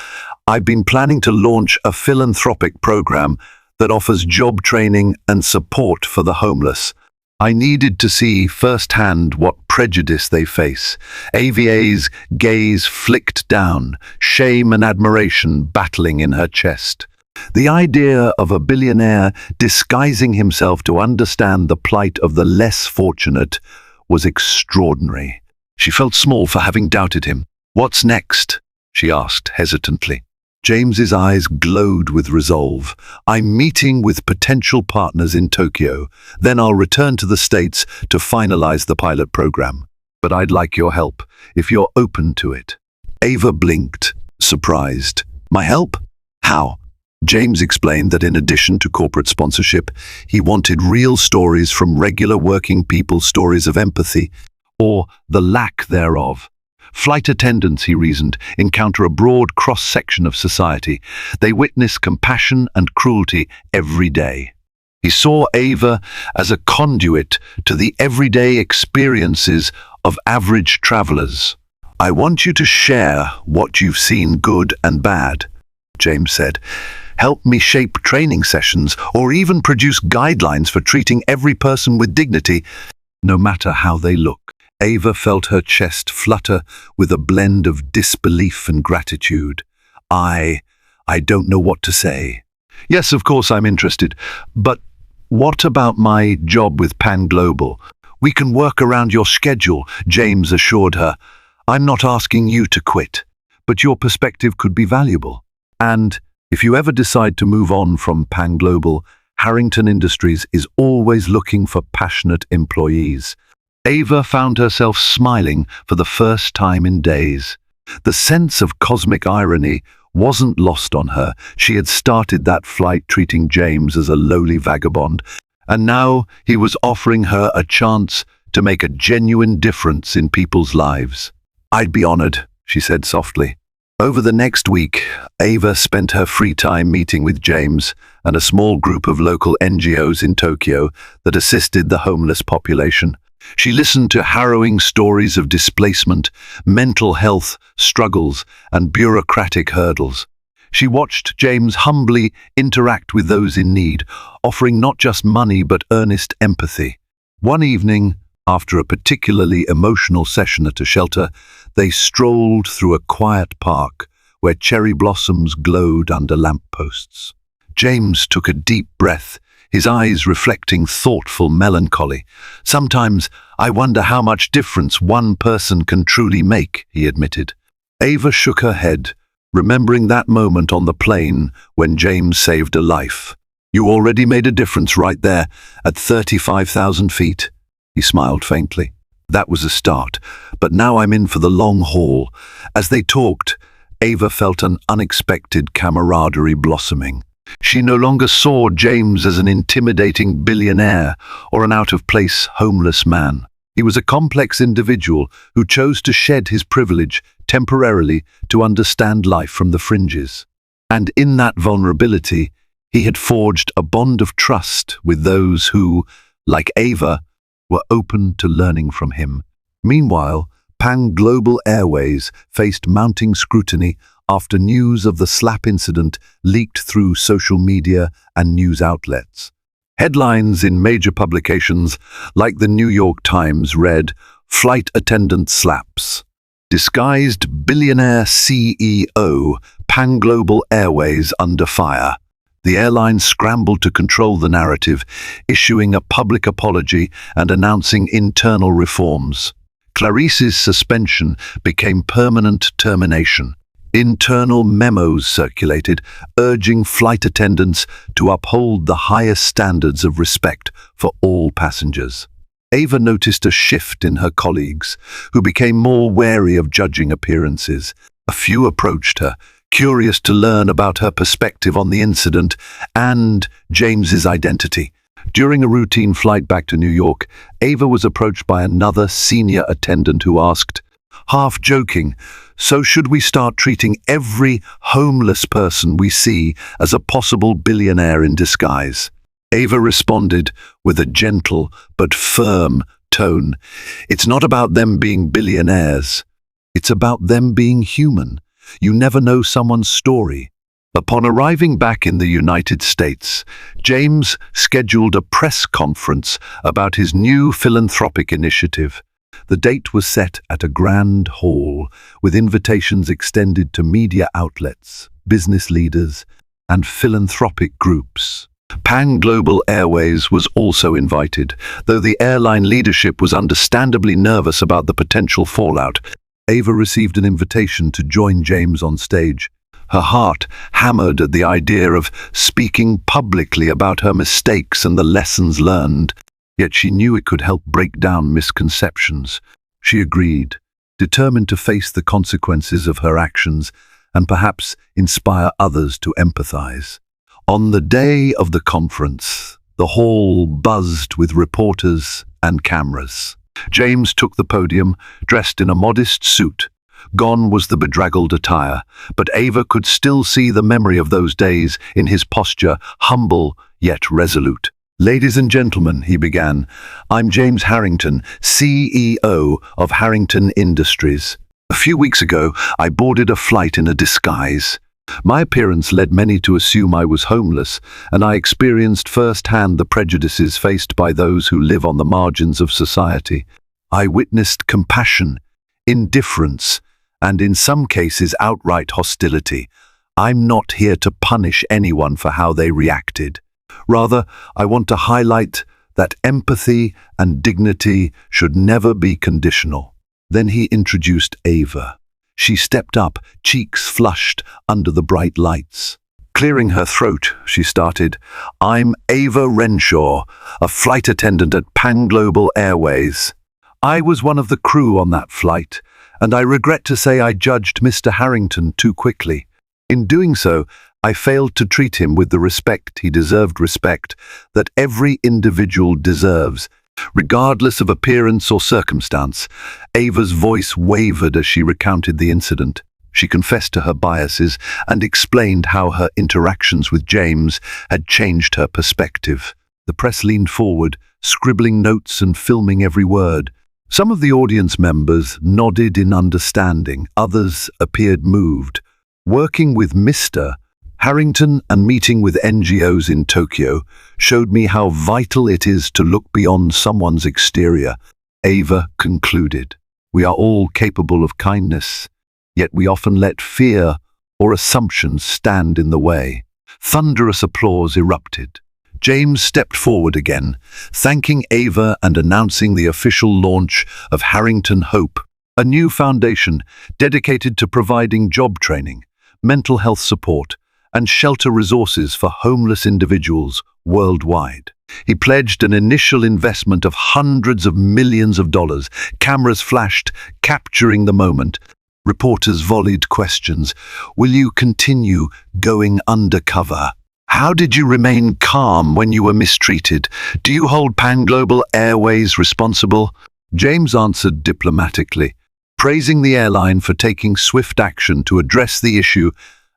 I've been planning to launch a philanthropic program that offers job training and support for the homeless. I needed to see firsthand what prejudice they face." Ava's gaze flicked down, shame and admiration battling in her chest. The idea of a billionaire disguising himself to understand the plight of the less fortunate was extraordinary. She felt small for having doubted him. "What's next?" she asked hesitantly. James's eyes glowed with resolve. "I'm meeting with potential partners in Tokyo. Then I'll return to the States to finalize the pilot program. But I'd like your help, if you're open to it." Ava blinked, surprised. "My help? How?" James explained that in addition to corporate sponsorship, he wanted real stories from regular working people, stories of empathy, or the lack thereof. Flight attendants, he reasoned, encounter a broad cross-section of society. They witness compassion and cruelty every day. He saw Ava as a conduit to the everyday experiences of average travelers. "I want you to share what you've seen, good and bad," James said. "Help me shape training sessions or even produce guidelines for treating every person with dignity, no matter how they look." Ava felt her chest flutter with a blend of disbelief and gratitude. I don't know what to say." "Yes, of course I'm interested. But what about my job with Pan Global?" "We can work around your schedule," James assured her. "I'm not asking you to quit, but your perspective could be valuable. And if you ever decide to move on from Pan Global, Harrington Industries is always looking for passionate employees." Ava found herself smiling for the first time in days. The sense of cosmic irony wasn't lost on her. She had started that flight treating James as a lowly vagabond, and now he was offering her a chance to make a genuine difference in people's lives. "I'd be honored," she said softly. Over the next week, Ava spent her free time meeting with James and a small group of local NGOs in Tokyo that assisted the homeless population. She listened to harrowing stories of displacement, mental health struggles, and bureaucratic hurdles. She watched James humbly interact with those in need, offering not just money but earnest empathy. One evening, after a particularly emotional session at a shelter, they strolled through a quiet park where cherry blossoms glowed under lampposts. James took a deep breath, his eyes reflecting thoughtful melancholy. "Sometimes I wonder how much difference one person can truly make," he admitted. Ava shook her head. remembering that moment on the plane when James saved a life. You already made a difference right there at 35,000 feet. He smiled faintly. That was a start, but now I'm in for the long haul. As they talked, Ava felt an unexpected camaraderie blossoming. She no longer saw James as an intimidating billionaire or an out-of-place homeless man. He was a complex individual who chose to shed his privilege temporarily to understand life from the fringes. And in that vulnerability, he had forged a bond of trust with those who, like Ava, were open to learning from him. Meanwhile, Pan Global Airways faced mounting scrutiny after news of the slap incident leaked through social media and news outlets. Headlines in major publications like the New York Times read, "Flight Attendant Slaps. Disguised Billionaire CEO, Pan Global Airways under fire." The airline scrambled to control the narrative, issuing a public apology and announcing internal reforms. Clarice's suspension became permanent termination. Internal memos circulated, urging flight attendants to uphold the highest standards of respect for all passengers. Ava noticed a shift in her colleagues, who became more wary of judging appearances. A few approached her, curious to learn about her perspective on the incident and James's identity. During a routine flight back to New York, Ava was approached by another senior attendant who asked, half joking, "So should we start treating every homeless person we see as a possible billionaire in disguise?" Ava responded with a gentle but firm tone. "It's not about them being billionaires. It's about them being human. You never know someone's story." Upon arriving back in the United States, James scheduled a press conference about his new philanthropic initiative. The date was set at a grand hall, with invitations extended to media outlets, business leaders, and philanthropic groups. Pan Global Airways was also invited, though the airline leadership was understandably nervous about the potential fallout. Ava received an invitation to join James on stage. Her heart hammered at the idea of speaking publicly about her mistakes and the lessons learned. Yet she knew it could help break down misconceptions. She agreed, determined to face the consequences of her actions and perhaps inspire others to empathize. On the day of the conference, the hall buzzed with reporters and cameras. James took the podium, dressed in a modest suit. Gone was the bedraggled attire, but Ava could still see the memory of those days in his posture, humble yet resolute. "Ladies and gentlemen," he began, "I'm James Harrington, CEO of Harrington Industries. A few weeks ago, I boarded a flight in a disguise. My appearance led many to assume I was homeless, and I experienced firsthand the prejudices faced by those who live on the margins of society. I witnessed compassion, indifference, and in some cases outright hostility. I'm not here to punish anyone for how they reacted. Rather, I want to highlight that empathy and dignity should never be conditional." Then he introduced Ava. She stepped up, cheeks flushed under the bright lights. Clearing her throat, she started, "I'm Ava Renshaw, a flight attendant at Pan Global Airways. I was one of the crew on that flight, and I regret to say I judged Mr. Harrington too quickly. In doing so, I failed to treat him with the respect he deserved, respect that every individual deserves, regardless of appearance or circumstance." Ava's voice wavered as she recounted the incident. She confessed to her biases and explained how her interactions with James had changed her perspective. The press leaned forward, scribbling notes and filming every word. Some of the audience members nodded in understanding, others appeared moved. Working with Mr. Harrington and meeting with NGOs in Tokyo showed me how vital it is to look beyond someone's exterior, Ava concluded. "We are all capable of kindness, yet we often let fear or assumptions stand in the way." Thunderous applause erupted. James stepped forward again, thanking Ava and announcing the official launch of Harrington Hope, a new foundation dedicated to providing job training, mental health support, and shelter resources for homeless individuals worldwide. He pledged an initial investment of hundreds of millions of dollars. Cameras flashed, capturing the moment. Reporters volleyed questions. Will you continue going undercover? How did you remain calm when you were mistreated? Do you hold Pan Global Airways responsible? James answered diplomatically, praising the airline for taking swift action to address the issue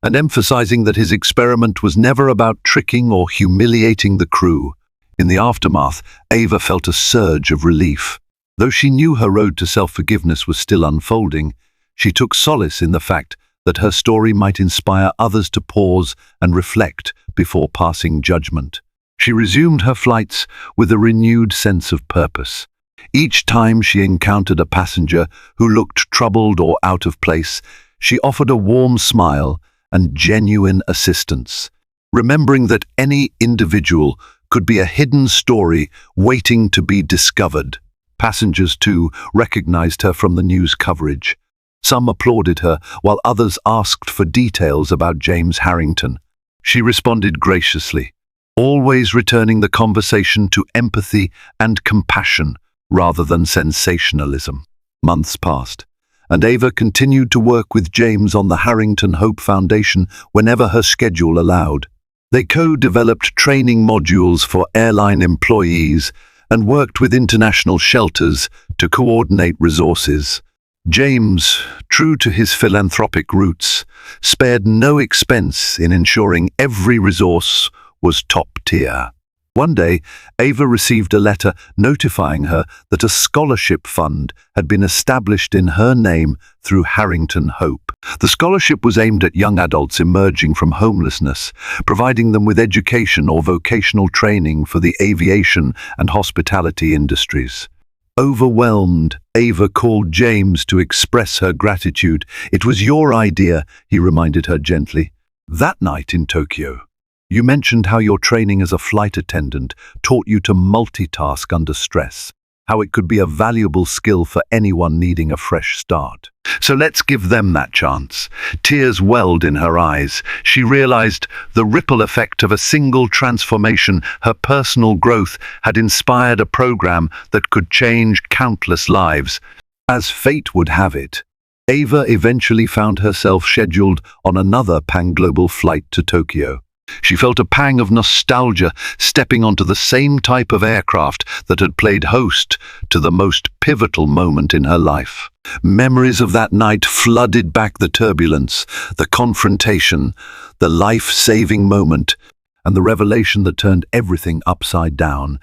and emphasizing that his experiment was never about tricking or humiliating the crew. In the aftermath, Ava felt a surge of relief. Though she knew her road to self-forgiveness was still unfolding, she took solace in the fact that her story might inspire others to pause and reflect before passing judgment. She resumed her flights with a renewed sense of purpose. Each time she encountered a passenger who looked troubled or out of place, she offered a warm smile and genuine assistance, remembering that any individual could be a hidden story waiting to be discovered. Passengers, too, recognized her from the news coverage. Some applauded her, while others asked for details about James Harrington. She responded graciously, always returning the conversation to empathy and compassion rather than sensationalism. Months passed, and Ava continued to work with James on the Harrington Hope Foundation whenever her schedule allowed. They co-developed training modules for airline employees and worked with international shelters to coordinate resources. James, true to his philanthropic roots, spared no expense in ensuring every resource was top tier. One day, Ava received a letter notifying her that a scholarship fund had been established in her name through Harrington Hope. The scholarship was aimed at young adults emerging from homelessness, providing them with education or vocational training for the aviation and hospitality industries. Overwhelmed, Ava called James to express her gratitude. "It was your idea," he reminded her gently. "That night in Tokyo, you mentioned how your training as a flight attendant taught you to multitask under stress, how it could be a valuable skill for anyone needing a fresh start. So let's give them that chance." Tears welled in her eyes. She realized the ripple effect of a single transformation. Her personal growth had inspired a program that could change countless lives. As fate would have it, Ava eventually found herself scheduled on another pan-global flight to Tokyo. She felt a pang of nostalgia stepping onto the same type of aircraft that had played host to the most pivotal moment in her life. Memories of that night flooded back the turbulence, the confrontation, the life-saving moment, and the revelation that turned everything upside down.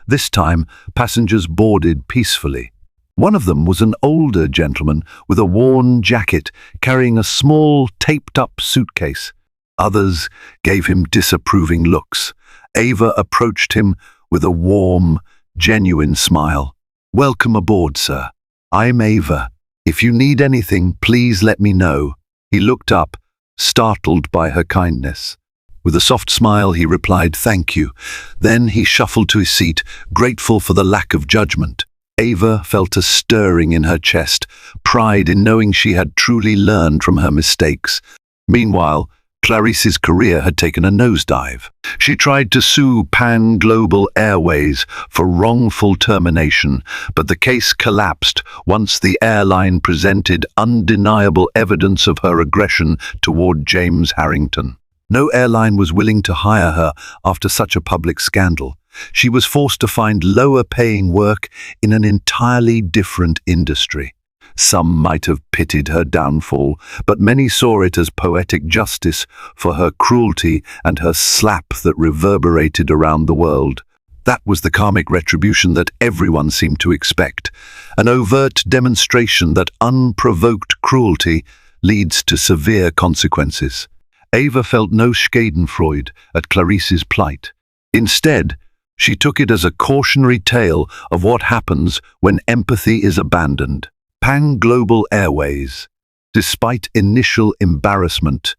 This time, passengers boarded peacefully. One of them was an older gentleman with a worn jacket carrying a small, taped-up suitcase. Others gave him disapproving looks. Ava approached him with a warm, genuine smile. "Welcome aboard, sir. I'm Ava. If you need anything, please let me know." He looked up, startled by her kindness. With a soft smile, he replied, "Thank you." Then he shuffled to his seat, grateful for the lack of judgment. Ava felt a stirring in her chest, pride in knowing she had truly learned from her mistakes. Meanwhile, Clarice's career had taken a nosedive. She tried to sue Pan Global Airways for wrongful termination, but the case collapsed once the airline presented undeniable evidence of her aggression toward James Harrington. No airline was willing to hire her after such a public scandal. She was forced to find lower-paying work in an entirely different industry. Some might have pitied her downfall, but many saw it as poetic justice for her cruelty and her slap that reverberated around the world. That was the karmic retribution that everyone seemed to expect, an overt demonstration that unprovoked cruelty leads to severe consequences. Ava felt no schadenfreude at Clarice's plight. Instead, she took it as a cautionary tale of what happens when empathy is abandoned. Pan Global Airways, despite initial embarrassment,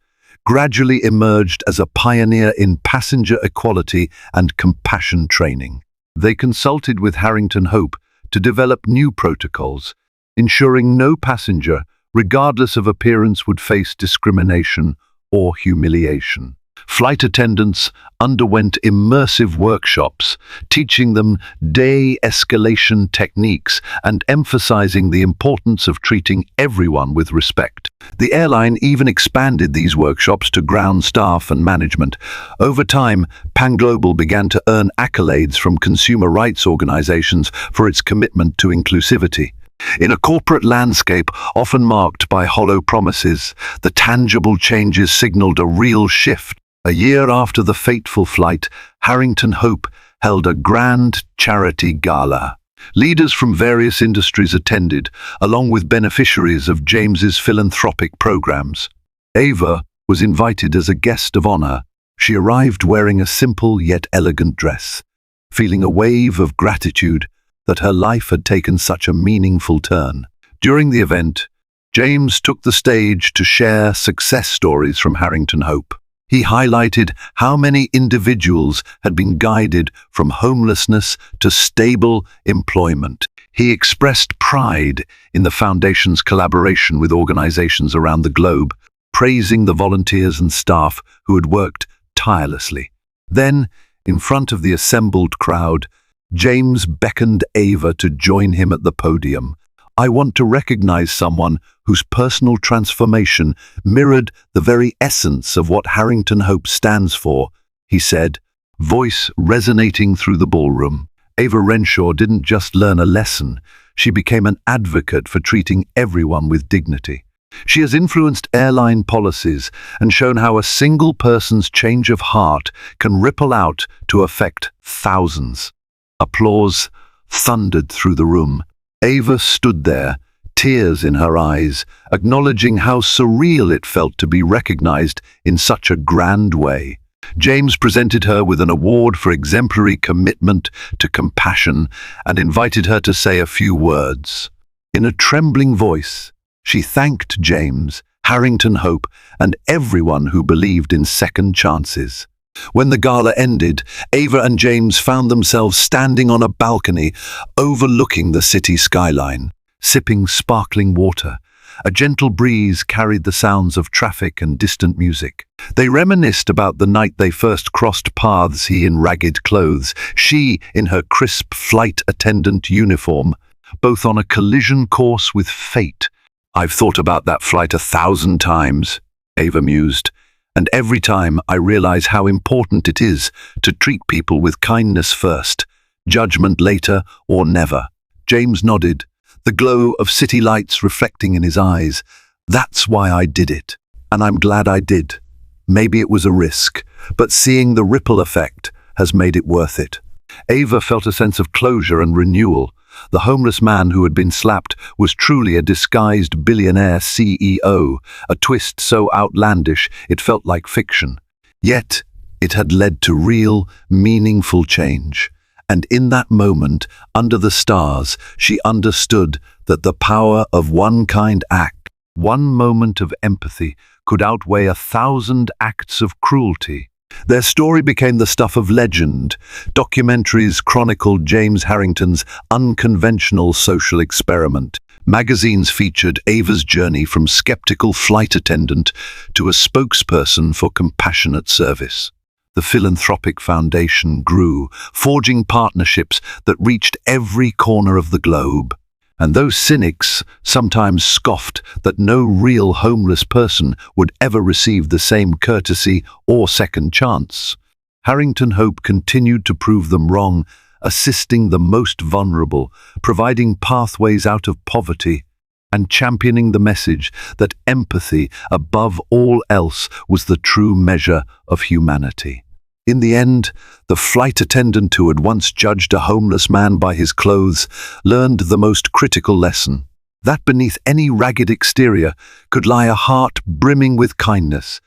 gradually emerged as a pioneer in passenger equality and compassion training. They consulted with Harrington Hope to develop new protocols, ensuring no passenger, regardless of appearance, would face discrimination or humiliation. Flight attendants underwent immersive workshops, teaching them de-escalation techniques and emphasizing the importance of treating everyone with respect. The airline even expanded these workshops to ground staff and management. Over time, PanGlobal began to earn accolades from consumer rights organizations for its commitment to inclusivity. In a corporate landscape often marked by hollow promises, the tangible changes signaled a real shift. A year after the fateful flight, Harrington Hope held a grand charity gala. Leaders from various industries attended, along with beneficiaries of James's philanthropic programs. Ava was invited as a guest of honor. She arrived wearing a simple yet elegant dress, feeling a wave of gratitude that her life had taken such a meaningful turn. During the event, James took the stage to share success stories from Harrington Hope. He highlighted how many individuals had been guided from homelessness to stable employment. He expressed pride in the foundation's collaboration with organizations around the globe, praising the volunteers and staff who had worked tirelessly. Then, in front of the assembled crowd, James beckoned Ava to join him at the podium. "I want to recognize someone whose personal transformation mirrored the very essence of what Harrington Hope stands for," he said, voice resonating through the ballroom. Ava Renshaw didn't just learn a lesson, she became an advocate for treating everyone with dignity. She has influenced airline policies and shown how a single person's change of heart can ripple out to affect thousands. Applause thundered through the room. Ava stood there, tears in her eyes, acknowledging how surreal it felt to be recognized in such a grand way. James presented her with an award for exemplary commitment to compassion and invited her to say a few words. In a trembling voice, she thanked James, Harrington Hope, and everyone who believed in second chances. When the gala ended, Ava and James found themselves standing on a balcony overlooking the city skyline, sipping sparkling water. A gentle breeze carried the sounds of traffic and distant music. They reminisced about the night they first crossed paths, he in ragged clothes, she in her crisp flight attendant uniform, both on a collision course with fate. "I've thought about that flight 1,000 times, Ava mused. "And every time I realize how important it is to treat people with kindness first, judgment later or never." James nodded, the glow of city lights reflecting in his eyes. "That's why I did it, and I'm glad I did. Maybe it was a risk, but seeing the ripple effect has made it worth it." Ava felt a sense of closure and renewal. The homeless man who had been slapped was truly a disguised billionaire CEO, a twist so outlandish it felt like fiction. Yet, it had led to real, meaningful change. And in that moment, under the stars, she understood that the power of one kind act, one moment of empathy, could outweigh 1,000 acts of cruelty. Their story became the stuff of legend. Documentaries chronicled James Harrington's unconventional social experiment. Magazines featured Ava's journey from skeptical flight attendant to a spokesperson for compassionate service. The philanthropic foundation grew, forging partnerships that reached every corner of the globe. And those cynics sometimes scoffed that no real homeless person would ever receive the same courtesy or second chance. Harrington Hope continued to prove them wrong, assisting the most vulnerable, providing pathways out of poverty, and championing the message that empathy, above all else, was the true measure of humanity. In the end, the flight attendant who had once judged a homeless man by his clothes learned the most critical lesson: that beneath any ragged exterior could lie a heart brimming with kindness,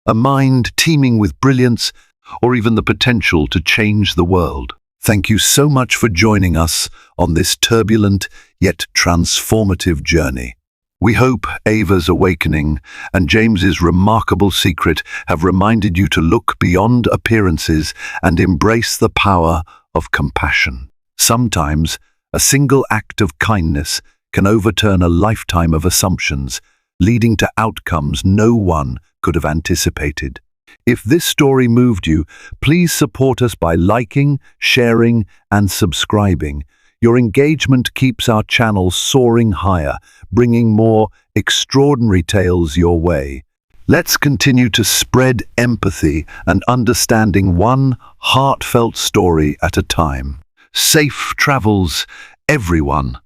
a mind teeming with brilliance, or even the potential to change the world. Thank you so much for joining us on this turbulent yet transformative journey. We hope Ava's awakening and James's remarkable secret have reminded you to look beyond appearances and embrace the power of compassion. Sometimes, a single act of kindness can overturn a lifetime of assumptions, leading to outcomes no one could have anticipated. If this story moved you, please support us by liking, sharing, and subscribing. Your engagement keeps our channel soaring higher, bringing more extraordinary tales your way. Let's continue to spread empathy and understanding, one heartfelt story at a time. Safe travels, everyone.